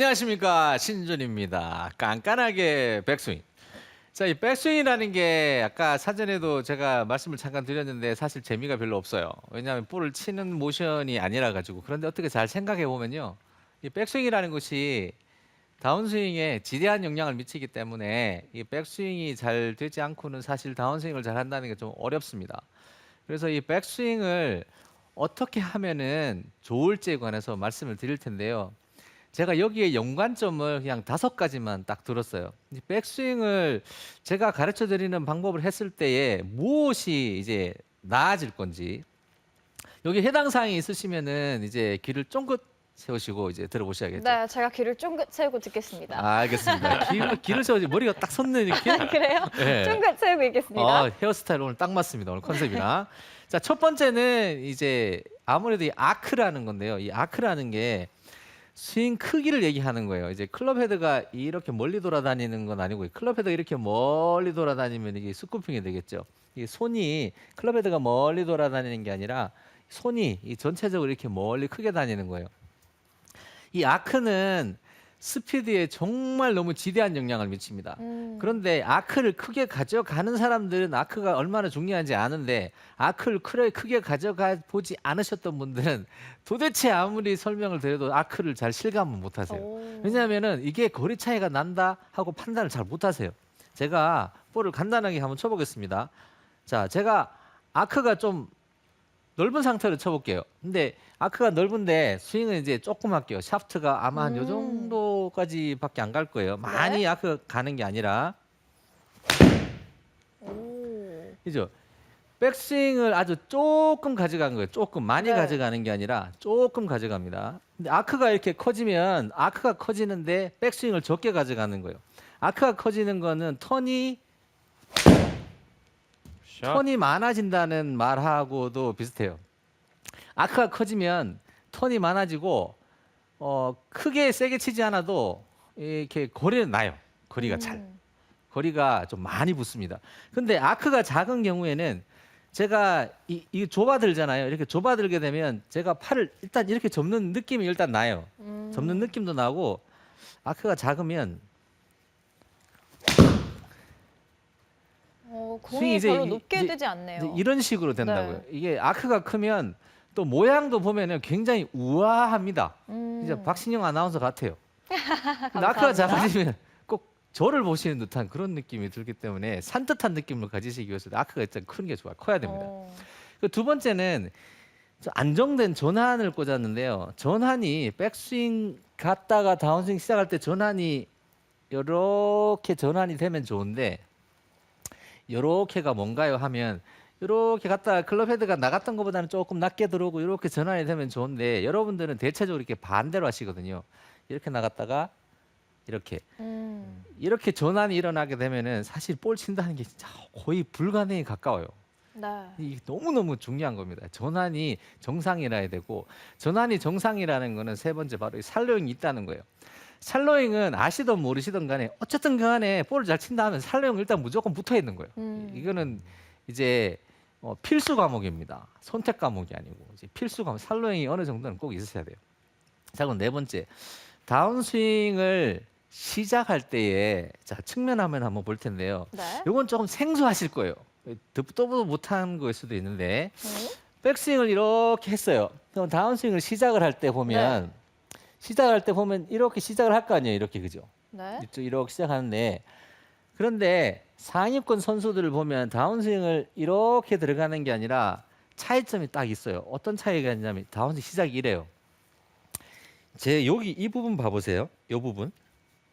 안녕하십니까, 신준입니다. 깐깐하게 백스윙. 자, 이 백스윙이라는 게 아까 사전에도 제가 말씀을 잠깐 드렸는데 사실 재미가 별로 없어요. 왜냐하면 볼을 치는 모션이 아니라 가지고. 그런데 어떻게 잘 생각해 보면요, 이 백스윙이라는 것이 다운스윙에 지대한 영향을 미치기 때문에 이 백스윙이 잘 되지 않고는 사실 다운스윙을 잘 한다는 게 좀 어렵습니다. 그래서 이 백스윙을 어떻게 하면은 좋을지에 관해서 말씀을 드릴 텐데요. 제가 여기에 연관점을 그냥 5가지만 딱 들었어요. 이 백스윙을 제가 가르쳐 드리는 방법을 했을 때에 무엇이 이제 나아질 건지, 여기 해당 사항이 있으시면은 이제 귀를 쫑긋 세우시고 이제 들어보셔야겠죠. 네, 제가 귀를 쫑긋 세우고 듣겠습니다. 알겠습니다. 귀를 세우지 머리가 딱 섰네 이렇게. 그래요? 예. 쫑긋 세우고 있겠습니다. 헤어스타일 오늘 딱 맞습니다. 오늘 컨셉이랑. 자, 첫 번째는 이제 아무래도 이 아크라는 건데요. 이 아크라는 게 스윙 크기를 얘기하는 거예요. 이제 클럽 헤드가 이렇게 멀리 돌아다니는 건 아니고, 클럽 헤드가 이렇게 멀리 돌아다니면 이게 스쿠핑이 되겠죠. 이 손이 클럽 헤드가 멀리 돌아다니는 게 아니라 손이 이 전체적으로 이렇게 멀리 크게 다니는 거예요. 이 아크는 스피드에 정말 너무 지대한 영향을 미칩니다. 그런데 아크를 크게 가져가는 사람들은 아크가 얼마나 중요한지 아는데, 아크를 크게 가져가 보지 않으셨던 분들은 도대체 아무리 설명을 드려도 아크를 잘 실감을 못 하세요. 왜냐하면은 이게 거리 차이가 난다 하고 판단을 잘 못 하세요. 제가 볼을 간단하게 한번 쳐보겠습니다. 자, 제가 아크가 좀 넓은 상태로 쳐볼게요. 근데 아크가 넓은데 스윙은 이제 조금 할게요. 샤프트가 아마 한 요 정도까지밖에 안 갈 거예요. 많이 아크 가는 게 아니라. 오. 그죠? 백스윙을 아주 조금 가져간 거예요. 조금 많이 네. 가져가는 게 아니라 조금 가져갑니다. 근데 아크가 이렇게 커지면 아크가 커지는데 백스윙을 적게 가져가는 거예요. 아크가 커지는 거는 턴이 많아진다는 말하고도 비슷해요. 아크가 커지면 턴이 많아지고 크게 세게 치지 않아도 이렇게 거리는 나요. 거리가 거리가 좀 많이 붙습니다. 근데 아크가 작은 경우에는 제가 이 좁아들잖아요. 이렇게 좁아들게 되면 제가 팔을 일단 이렇게 접는 느낌이 일단 나요. 접는 느낌도 나고, 아크가 작으면 스윙이 공이 별로 이제 높게 뜨지 않네요. 이제 이런 식으로 된다고요. 네. 이게 아크가 크면 또 모양도 보면은 굉장히 우아합니다. 진짜 박신영 아나운서 같아요. 근데 아크가 작아지면 꼭 저를 보시는 듯한 그런 느낌이 들기 때문에 산뜻한 느낌을 가지시기 위해서 아크가 일단 큰 게 좋아요. 커야 됩니다. 그 두 번째는 안정된 전환을 꽂았는데요. 전환이 백스윙 갔다가 다운스윙 시작할 때 전환이 이렇게 전환이 되면 좋은데, 요렇게가 뭔가요 하면, 이렇게 갔다가 클럽 헤드가 나갔던 것보다는 조금 낮게 들어오고 이렇게 전환이 되면 좋은데, 여러분들은 대체적으로 이렇게 반대로 하시거든요. 이렇게 나갔다가 이렇게 전환이 일어나게 되면은 사실 볼 친다는 게 진짜 거의 불가능에 가까워요. 네. 이게 너무너무 중요한 겁니다. 전환이 정상이라야 되고, 전환이 정상이라는 거는 세 번째 바로 이 살로잉이 있다는 거예요. 살로잉은 아시든 모르시든 간에 어쨌든 간에 볼을 잘 친다 하면 살로잉 일단 무조건 붙어 있는 거예요. 이거는 이제 필수 과목입니다. 선택 과목이 아니고 이제 필수 과목. 살로잉이 어느 정도는 꼭 있으셔야 돼요. 자, 그럼 네 번째, 다운스윙을 시작할 때에 자 측면 화면 한번 볼 텐데요. 네. 이건 조금 생소하실 거예요. 듣도 못한 거일 수도 있는데, 백스윙을 이렇게 했어요. 그럼 다운스윙을 시작을 할 때 보면 이렇게 시작을 할 거 아니에요. 이렇게, 그죠? 네. 이쪽 이렇게 시작하는데, 그런데 상위권 선수들을 보면 다운스윙을 이렇게 들어가는 게 아니라 차이점이 딱 있어요. 어떤 차이가 있냐면 다운스윙 시작이 이래요. 여기 이 부분 봐보세요. 이 부분.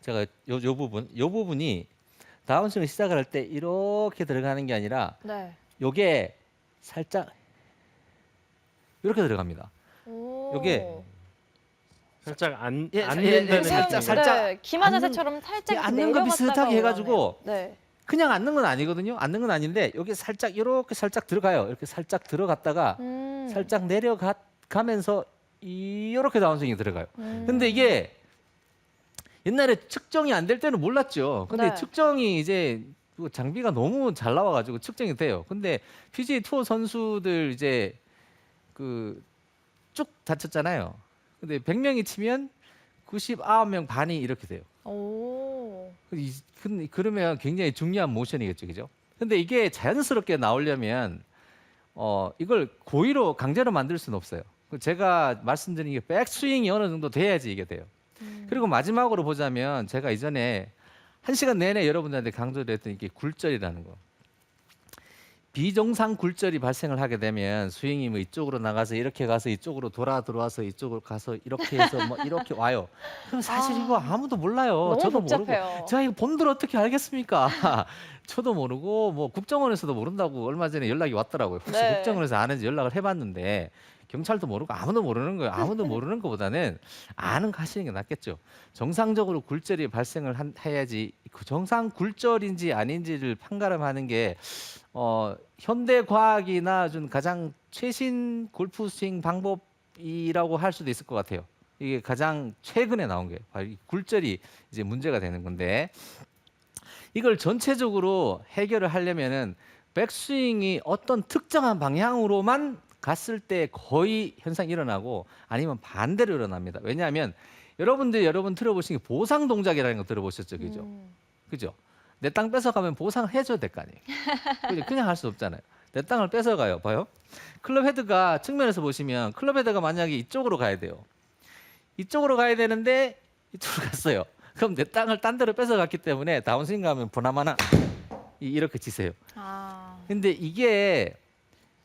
제가 요 부분이 다운스윙을 시작을 할 때 이렇게 들어가는 게 아니라 네. 요게 살짝 이렇게 들어갑니다. 요게 살짝 안 예, 앉는다는 살짝 네, 기마 자세처럼 살짝 앉는 거 비슷하게 해가지고 네. 그냥 앉는 건 아니거든요. 앉는 건 아닌데 여기 살짝 이렇게 살짝 들어가요. 이렇게 살짝 들어갔다가 살짝 내려가면서 이렇게 다운스윙이 들어가요. 근데 이게 옛날에 측정이 안 될 때는 몰랐죠. 근데 네. 측정이 이제 장비가 너무 잘 나와가지고 측정이 돼요. 근데 PGA 투어 선수들 이제 쭉 다쳤잖아요. 근데 100명이 치면 99명 반이 이렇게 돼요. 오. 그러면 굉장히 중요한 모션이겠죠, 그죠? 근데 이게 자연스럽게 나오려면 이걸 고의로 강제로 만들 수는 없어요. 제가 말씀드린 게 백스윙이 어느 정도 돼야지 이게 돼요. 그리고 마지막으로 보자면 제가 이전에 1시간 내내 여러분들한테 강조를 했던 이게 굴절이라는 거. 비정상 굴절이 발생을 하게 되면 스윙이 뭐 이쪽으로 나가서 이렇게 가서 이쪽으로 들어와서 이쪽으로 가서 이렇게 해서 뭐 이렇게 와요. 그럼 사실 이거 아무도 몰라요. 너무 저도 복잡해요. 모르고. 제가 이거 본들 어떻게 알겠습니까? 저도 모르고 뭐 국정원에서도 모른다고 얼마 전에 연락이 왔더라고요. 혹시 네. 국정원에서 아는지 연락을 해봤는데 경찰도 모르고 아무도 모르는 거예요. 아무도 모르는 것보다는 아는 거 하시는 게 낫겠죠. 정상적으로 굴절이 발생을 해야지 그 정상 굴절인지 아닌지를 판가름하는 게 현대 과학이나 좀 가장 최신 골프 스윙 방법이라고 할 수도 있을 것 같아요. 이게 가장 최근에 나온 게 바로 이 굴절이 이제 문제가 되는 건데 이걸 전체적으로 해결을 하려면은 백스윙이 어떤 특정한 방향으로만 갔을 때 거의 현상이 일어나고 아니면 반대로 일어납니다. 왜냐하면 여러분 들어보신 게 보상 동작이라는 거 들어보셨죠, 그죠? 그죠? 내 땅 뺏어가면 보상을 해줘야 될 거 아니에요. 그죠? 그냥 할 수 없잖아요. 내 땅을 뺏어가요. 봐요. 클럽 헤드가 측면에서 보시면 클럽 헤드가 만약에 이쪽으로 가야 돼요. 이쪽으로 가야 되는데 이쪽으로 갔어요. 그럼 내 땅을 딴 데로 뺏어갔기 때문에 다운스윙 가면 보나마나 이렇게 치세요. 아. 근데 이게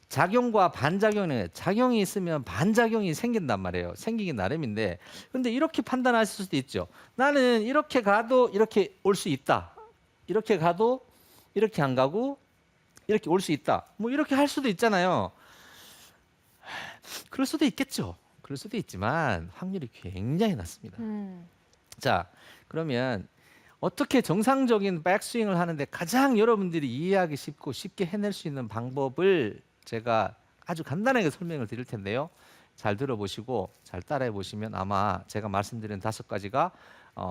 작용과 반작용은 작용이 있으면 반작용이 생긴단 말이에요. 생기긴 나름인데 근데 이렇게 판단하실 수도 있죠. 나는 이렇게 가도 이렇게 올 수 있다. 이렇게 가도 이렇게 안 가고 이렇게 올 수 있다. 뭐 이렇게 할 수도 있잖아요. 그럴 수도 있겠죠. 그럴 수도 있지만 확률이 굉장히 낮습니다. 자, 그러면 어떻게 정상적인 백스윙을 하는데 가장 여러분들이 이해하기 쉽고 쉽게 해낼 수 있는 방법을 제가 아주 간단하게 설명을 드릴 텐데요. 잘 들어보시고 잘 따라해 보시면 아마 제가 말씀드린 5가지가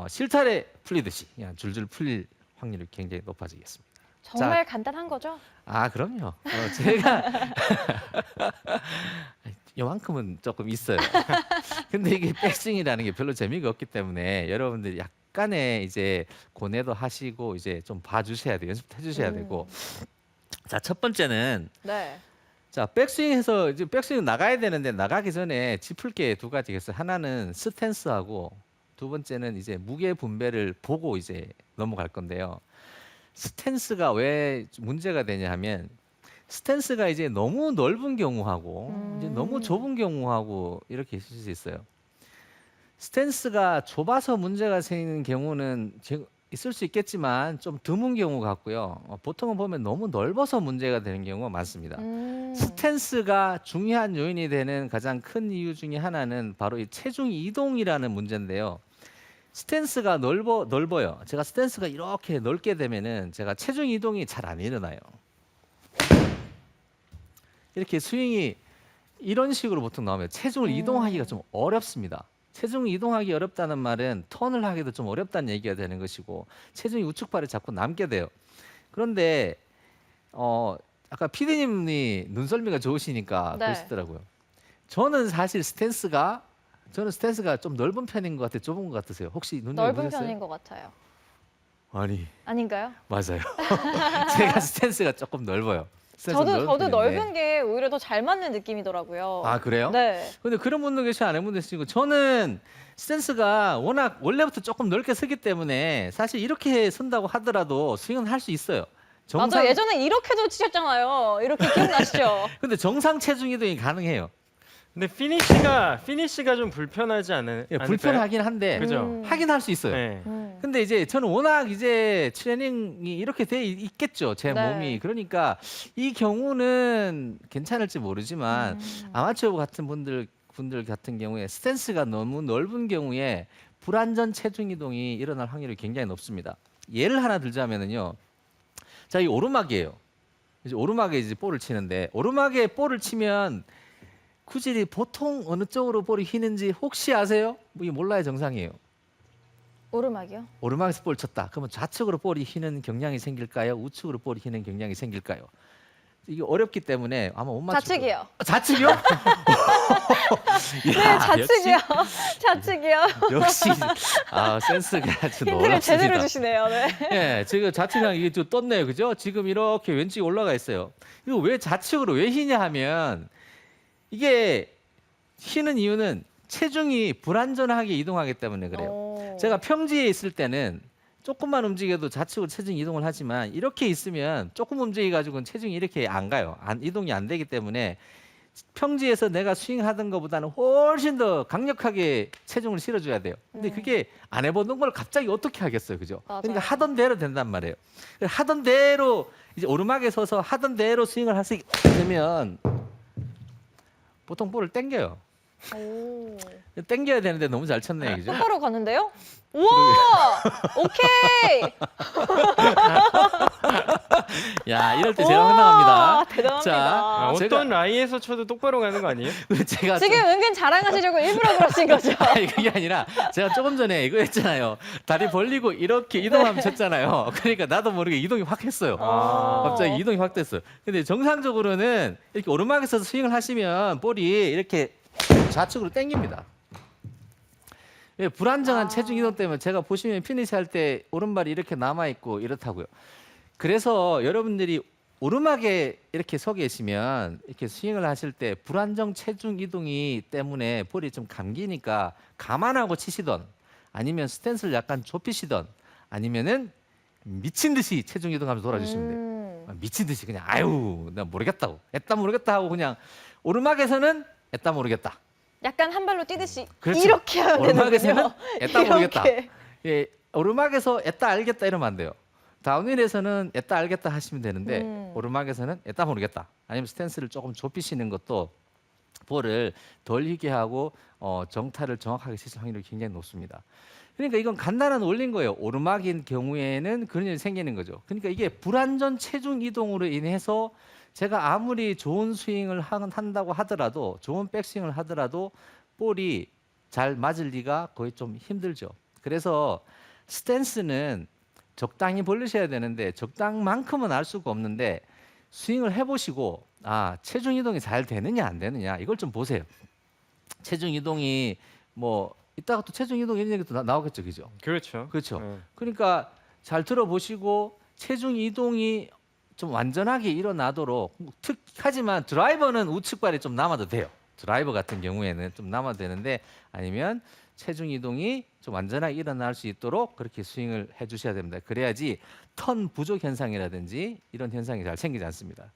실타래 풀리듯이 그냥 줄줄 풀릴 확률이 굉장히 높아지겠습니다. 정말 간단한 거죠? 아, 그럼요. 제가 요만큼은 조금 있어요. 근데 이게 백스윙이라는 게 별로 재미가 없기 때문에 여러분들이 약간의 이제 고뇌도 하시고 이제 좀 봐주셔야 돼요. 연습해 주셔야 되고. 자, 첫 번째는 네. 자, 백스윙에서 이제 백스윙 나가야 되는데 나가기 전에 짚을 게 2가지가 있어요. 하나는 스탠스하고 두 번째는 이제 무게 분배를 보고 이제 넘어갈 건데요. 스탠스가 왜 문제가 되냐 하면 스탠스가 이제 너무 넓은 경우하고 이제 너무 좁은 경우하고 이렇게 있을 수 있어요. 스탠스가 좁아서 문제가 생기는 경우는 있을 수 있겠지만 좀 드문 경우 같고요. 보통은 보면 너무 넓어서 문제가 되는 경우가 많습니다. 스탠스가 중요한 요인이 되는 가장 큰 이유 중에 하나는 바로 이 체중 이동이라는 문제인데요. 스탠스가 넓어요. 제가 스탠스가 이렇게 넓게 되면은 제가 체중 이동이 잘 안 일어나요. 이렇게 스윙이 이런 식으로 보통 나오면 체중을 이동하기가 좀 어렵습니다. 체중 이동하기 어렵다는 말은 턴을 하기도 좀 어렵다는 얘기가 되는 것이고 체중이 우측발에 자꾸 남게 돼요. 그런데 아까 피디님이 눈썰미가 좋으시니까 네. 그러시더라고요. 저는 사실 스탠스가 좀 넓은 편인 것 같아요. 좁은 것 같으세요? 혹시 눈이 넓은 보셨어요? 편인 것 같아요. 아니, 아닌가요? 맞아요. 제가 스탠스가 조금 넓어요. 스탠스가 저도 편인데. 넓은 게 오히려 더 잘 맞는 느낌이더라고요. 아, 그래요? 네. 근데 그런 분들 계시 안 해본 계시고 저는 스탠스가 워낙 원래부터 조금 넓게 서기 때문에 사실 이렇게 선다고 하더라도 스윙은 할 수 있어요. 맞아, 예전에 이렇게도 치셨잖아요. 이렇게 기억나시죠? 근데 정상 체중 이동이 가능해요. 근데 피니시가 좀 불편하지 예, 불편하긴 한데 그죠? 하긴 할 수 있어요. 네. 근데 이제 저는 워낙 이제 트레이닝이 이렇게 돼 있겠죠. 제 네. 몸이. 그러니까 이 경우는 괜찮을지 모르지만 아마추어 같은 분들 같은 경우에 스탠스가 너무 넓은 경우에 불안전 체중 이동이 일어날 확률이 굉장히 높습니다. 예를 하나 들자면은요. 자, 이 오르막이에요. 이제 오르막에 이제 볼을 치는데 오르막에 볼을 치면 구질이 보통 어느 쪽으로 볼이 휘는지 혹시 아세요? 뭐 이게 몰라야 정상이에요. 오르막이요? 오르막에서 볼 쳤다. 그러면 좌측으로 볼이 휘는 경향이 생길까요? 우측으로 볼이 휘는 경향이 생길까요? 이게 어렵기 때문에 아마 못 맞출 좌측이요. 거예요. 좌측이요? 네, 좌측이요. 좌측이요. 역시 센스가 아주 힌트를 놀랍습니다. 제대로 주시네요. 네. 예, 지금 좌측이랑 이게 좀 떴네요, 그죠? 지금 이렇게 왼쪽에 올라가 있어요. 이거 왜 좌측으로 왜 휘냐 하면 이게 휘는 이유는 체중이 불안전하게 이동하기 때문에 그래요. 오. 제가 평지에 있을 때는 조금만 움직여도 좌측으로 체중이 이동을 하지만 이렇게 있으면 조금 움직여가지고는 체중이 이렇게 안 가요. 이동이 안 되기 때문에 평지에서 내가 스윙하던 것보다는 훨씬 더 강력하게 체중을 실어줘야 돼요. 근데 그게 안 해보는 걸 갑자기 어떻게 하겠어요, 그죠? 맞아요. 그러니까 하던 대로 된단 말이에요. 하던 대로 이제 오르막에 서서 하던 대로 스윙을 하시게 되면 보통 볼을 땡겨요. 오. 땡겨야 되는데 너무 잘 쳤네요, 그죠? 똑바로 갔는데요? 우와! 오케이! 야, 이럴 때 제가 우와, 황당합니다. 대단합니다. 자, 어떤 제가- 라이에서 쳐도 똑바로 가는 거 아니에요? 제가 지금 은근 자랑하시려고 일부러 그러신 거죠? 아니 그게 아니라 제가 조금 전에 이거 했잖아요. 다리 벌리고 이렇게 이동하면 쳤잖아요. 그러니까 나도 모르게 이동이 확 했어요. 갑자기 이동이 확 됐어요. 근데 정상적으로는 이렇게 오르막에서 스윙을 하시면 볼이 이렇게 좌측으로 당깁니다. 예, 불안정한 체중 이동 때문에 제가 보시면 피니시 할 때 오른발이 이렇게 남아 있고 이렇다고요. 그래서 여러분들이 오르막에 이렇게 서 계시면 이렇게 스윙을 하실 때 불안정 체중 이동이 때문에 볼이 좀 감기니까 감안하고 치시던 아니면 스탠스를 약간 좁히시던 아니면은 미친 듯이 체중 이동하면서 돌아주시면 돼요. 미친 듯이 그냥 아유 나 모르겠다고 애따 모르겠다 하고 그냥 오르막에서는 애따 모르겠다. 약간 한 발로 뛰듯이 그렇죠. 이렇게 하면 오르막에서는 되는군요. 애따 모르겠다. 이렇게. 예, 오르막에서 애따 알겠다 이러면 안 돼요. 다운힐에서는 애따 알겠다 하시면 되는데 오르막에서는 애따 모르겠다. 아니면 스탠스를 조금 좁히시는 것도 볼을 덜 휘게 하고 정타를 정확하게 치실 확률이 굉장히 높습니다. 그러니까 이건 간단한 원리인 거예요. 오르막인 경우에는 그런 일이 생기는 거죠. 그러니까 이게 불안전 체중 이동으로 인해서 제가 아무리 좋은 스윙을 한다고 하더라도 좋은 백스윙을 하더라도 볼이 잘 맞을 리가 거의 좀 힘들죠. 그래서 스탠스는 적당히 벌리셔야 되는데 적당만큼은 알 수가 없는데 스윙을 해보시고 체중 이동이 잘 되느냐 안 되느냐 이걸 좀 보세요. 체중 이동이 뭐 이따가 또 체중 이동 이런 얘기도 나오겠죠, 그죠? 그렇죠. 그렇죠. 네. 그러니까 잘 들어보시고 체중 이동이 좀 완전하게 일어나도록 하지만 드라이버는 우측발이 좀 남아도 돼요. 드라이버 같은 경우에는 좀 남아도 되는데 아니면 체중 이동이 좀 완전하게 일어날 수 있도록 그렇게 스윙을 해주셔야 됩니다. 그래야지 턴 부족 현상이라든지 이런 현상이 잘 생기지 않습니다.